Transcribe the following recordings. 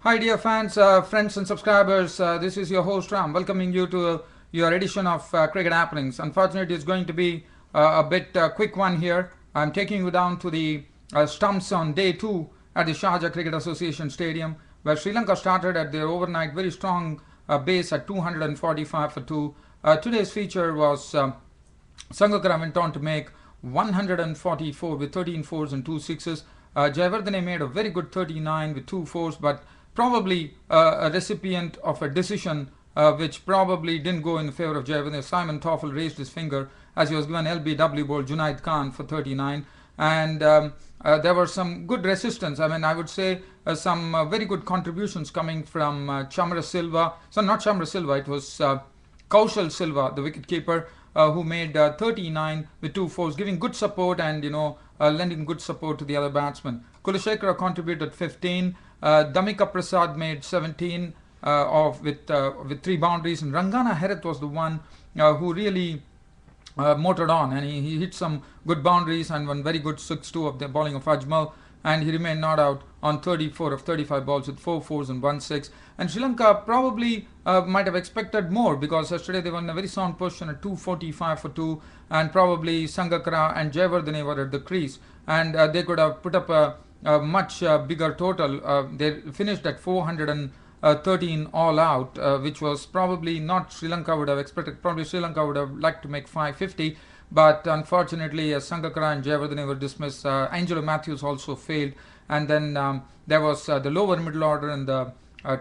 Hi dear fans, friends and subscribers, this is your host Ram welcoming you to your edition of Cricket Happenings. Unfortunately, it's going to be a bit quick one here. I'm taking you down to the stumps on day 2 at the Sharjah Cricket Association Stadium, where Sri Lanka started at their overnight very strong base at 245 for 2. Today's feature was Sangakkara went on to make 144 with 13 fours and 2 sixes. Jayawardene made a very good 39 with 2 fours, but probably a recipient of a decision which probably didn't go in favor of Jayawardene. Simon Toffel raised his finger as he was given LBW ball Junaid Khan for 39, and there were some good resistance. I mean, I would say some very good contributions coming from Chamra Silva. So not Chamra Silva, it was Kaushal Silva, the wicketkeeper, who made 39 with 2 fours, giving good support and lending good support to the other batsmen. Kulashekara contributed 15. Damika Prasad made 17 with 3 boundaries, and Rangana Herath was the one who really motored on, and he hit some good boundaries and one very good 6-2 of the bowling of Ajmal, and he remained not out on 34 of 35 balls with 4 fours and 1 6. And Sri Lanka probably might have expected more, because yesterday they were in a very sound position at 245 for 2, and probably Sangakkara and Jayawardene were at the crease, and they could have put up a much bigger total. They finished at 413 all out, which was probably not Sri Lanka would have expected. Probably Sri Lanka would have liked to make 550, but unfortunately Sangakkara and Jayawardene were dismissed. Angelo Matthews also failed, and then there was the lower middle order, and the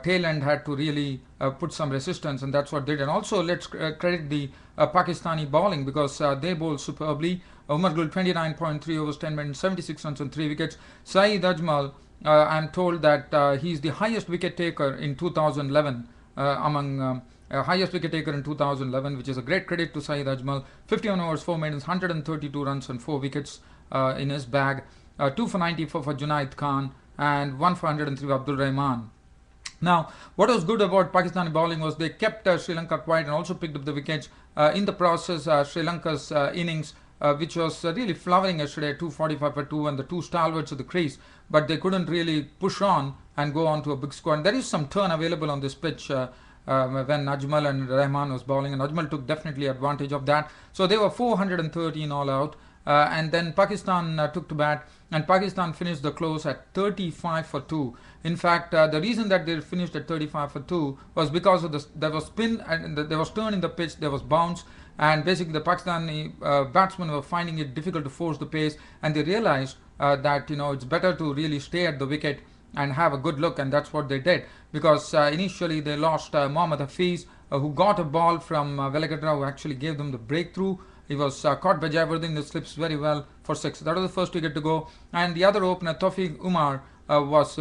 tail end had to really put some resistance, and that's what did. And also let's credit the Pakistani bowling, because they bowled superbly. Umar Gul 29.3 overs, 10 minutes, 76 runs on 3 wickets. Saeed Ajmal, I'm told that he's the highest wicket taker in 2011 among highest wicket taker in 2011, which is a great credit to Saeed Ajmal. 51 overs, 4 maidens, 132 runs and 4 wickets in his bag. 2 for 94 for Junaid Khan, and 1 for 103 for Abdul Rahman. Now, what was good about Pakistani bowling was they kept Sri Lanka quiet and also picked up the wickets. In the process, Sri Lanka's innings, which was really flowering yesterday, 245 for 2, and the 2 stalwarts of the crease, but they couldn't really push on and go on to a big score. And there is some turn available on this pitch when Ajmal and Rahman was bowling, and Ajmal took definitely advantage of that. So they were 413 all out, and then Pakistan took to bat, and Pakistan finished the close at 35 for 2. In fact, the reason that they finished at 35 for 2 was because of there was spin, and there was turn in the pitch, there was bounce, and basically the Pakistani batsmen were finding it difficult to force the pace, and they realized that it's better to really stay at the wicket and have a good look, and that's what they did, because initially they lost Mohammad Hafiz, who got a ball from Vellagadra, who actually gave them the breakthrough. He was caught by Jayawardene, the slips very well for 6. That was the first wicket to go, and the other opener, Tawfiq Umar, was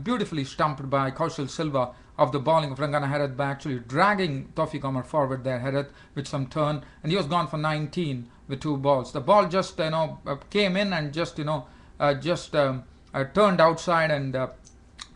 beautifully stumped by Kaushal Silva of the bowling of Rangana Herath by actually dragging Tawfiq Umar forward there, Herath, with some turn, and he was gone for 19 with 2 balls. The ball just came in and just turned outside, and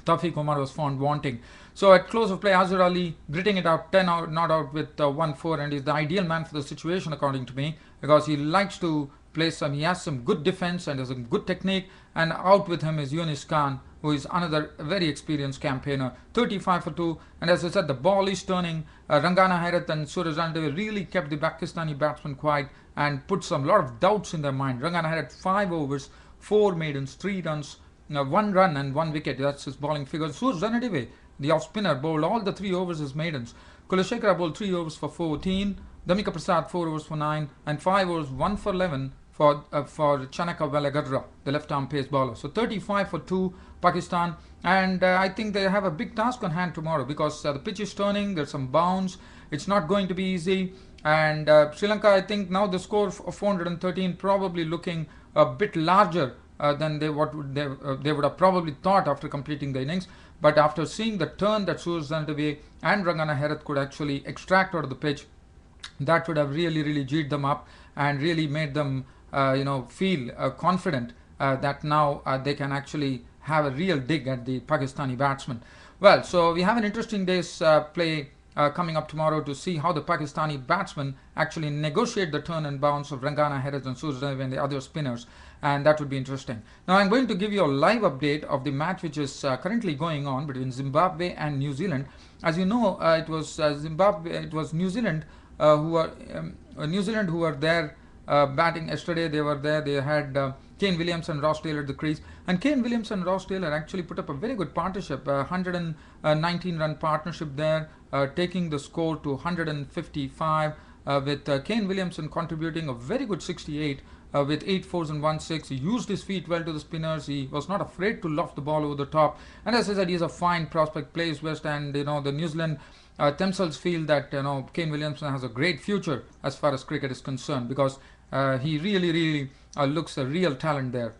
Tawfiq Umar was found wanting. So at close of play, Azhar Ali gritting it out, 10 out, not out with 1-4, and is the ideal man for the situation according to me, because he likes to play he has some good defense and has a good technique, and out with him is Yunus Khan, who is another very experienced campaigner. 35 for 2, and as I said, the ball is turning. Rangana Herath and Suraj Ranade really kept the Pakistani batsmen quiet and put some lot of doubts in their mind. Rangana Herath 5 overs, 4 maidens, 3 runs, 1 run and 1 wicket. That's his bowling figure. Suraj Ranade, the off-spinner, bowled all the 3 overs as maidens. Kulashekara bowled 3 overs for 14. Damika Prasad 4 overs for 9, and 5 overs 1 for 11 for Chanaka Vellagadra, the left-arm pace bowler. So 35 for 2 Pakistan, and I think they have a big task on hand tomorrow, because the pitch is turning, there's some bounce, it's not going to be easy, and Sri Lanka, I think now the score of 413 probably looking a bit larger than they would have probably thought after completing the innings. But after seeing the turn that Suraj Ranade and Rangana Herath could actually extract out of the pitch, that would have really geared them up and really made them feel confident that now they can actually have a real dig at the Pakistani batsmen. Well, so we have an interesting day's play coming up tomorrow to see how the Pakistani batsmen actually negotiate the turn and bounce of Rangana Herath and Suraj Ranade and the other spinners. and that would be interesting. Now I'm going to give you a live update of the match which is currently going on between Zimbabwe and New Zealand. As you know, it was it was New Zealand New Zealand who were there batting yesterday. They were there. They had Kane Williamson and Ross Taylor at the crease. And Kane Williamson and Ross Taylor actually put up a very good partnership, 119 run partnership there, taking the score to 155, with Kane Williamson contributing a very good 68. With 8 fours and 1 6, he used his feet well to the spinners. He was not afraid to loft the ball over the top. And as I said, he's a fine prospect, plays West, and the New Zealand themselves feel that Kane Williamson has a great future as far as cricket is concerned, because he really looks a real talent there.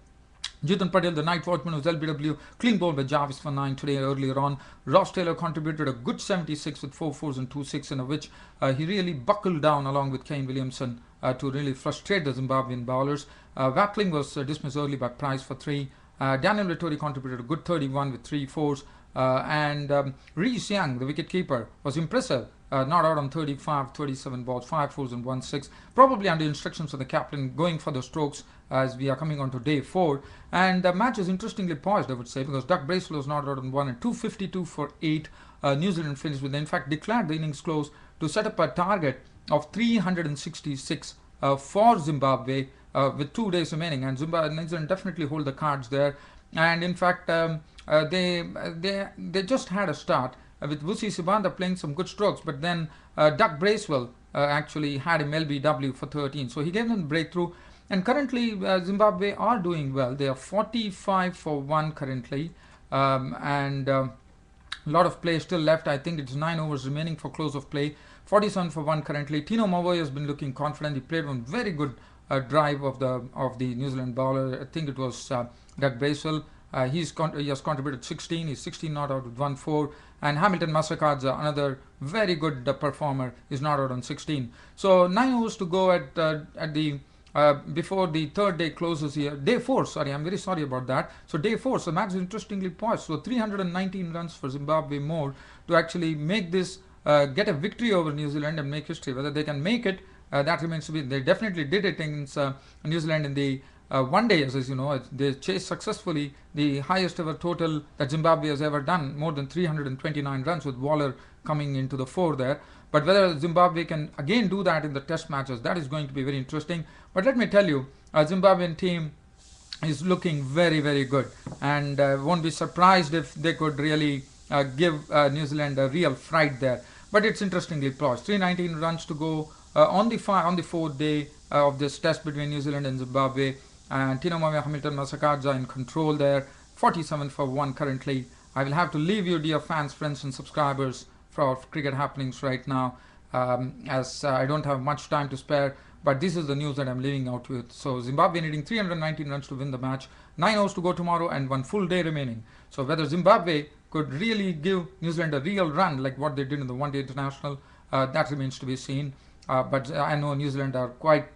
Jitan Patel, the night watchman, was LBW, clean ball by Jarvis for 9 today earlier on. Ross Taylor contributed a good 76 with 4 fours and 2 6, in which he really buckled down along with Kane Williamson to really frustrate the Zimbabwean bowlers. Wackling was dismissed early by Price for 3. Daniel Vettori contributed a good 31 with 3 fours. And Reece Young, the wicketkeeper, was impressive. Not out on 35, 37 balls, 5 fours and 1 6. Probably under instructions of the captain, going for the strokes as we are coming on to day 4. And the match is interestingly poised, I would say, because Doug Bracewell was not out on 1 and 252 for 8. New Zealand finished with, in fact, declared the innings close to set up a target of 366 for Zimbabwe with 2 days remaining. And New Zealand definitely hold the cards there. And in fact, they just had a start with Vusi Sibanda playing some good strokes, but then Doug Bracewell actually had him LBW for 13, so he gave them breakthrough. And currently Zimbabwe are doing well. They are 45 for 1 currently, and a lot of play still left. I think it's 9 overs remaining for close of play. 47 for 1 currently. Tino Mavoy has been looking confident. He played one very good drive of the New Zealand bowler. I think it was Doug Bracewell. He has contributed 16. He's 16 not out with 1 4. And Hamilton Masakadza, another very good performer, is not out on 16. So 9 overs to go at the before the third day closes here. Day 4, sorry, I'm very sorry about that. So day 4, so match is interestingly poised. So 319 runs for Zimbabwe more to actually make this get a victory over New Zealand and make history. Whether they can make it, that remains to be. They definitely did it against New Zealand in the one day, as you know. They chased successfully the highest ever total that Zimbabwe has ever done, more than 329 runs, with Waller coming into the 4 there. But whether Zimbabwe can again do that in the test matches, that is going to be very interesting. But let me tell you, Zimbabwean team is looking very good, and won't be surprised if they could really give New Zealand a real fright there. But it's interestingly poised. 319 runs to go on the 4th day of this test between New Zealand and Zimbabwe. And Tino Mavoy, Hamilton Masakadza in control there, 47 for 1 currently. I will have to leave you, dear fans, friends and subscribers, for cricket happenings right now, as I don't have much time to spare. But this is the news that I'm leaving out with. So Zimbabwe needing 319 runs to win the match, 9 hours to go tomorrow, and 1 full day remaining. So whether Zimbabwe could really give New Zealand a real run like what they did in the one-day international, that remains to be seen. But I know New Zealand are quite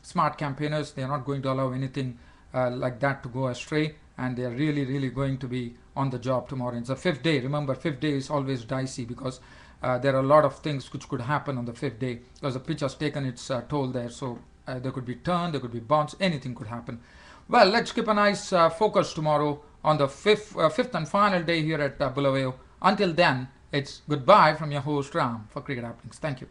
smart campaigners. They are not going to allow anything like that to go astray, and they are really going to be on the job tomorrow. It's the 5th day. Remember, 5th day is always dicey, because there are a lot of things which could happen on the 5th day, because the pitch has taken its toll there. So there could be turn, there could be bounce, anything could happen. Well, let's keep a nice focus tomorrow on the 5th and final day here at bulwayo. Until then, it's goodbye from your host Ram for Cricket Happenings. Thank you.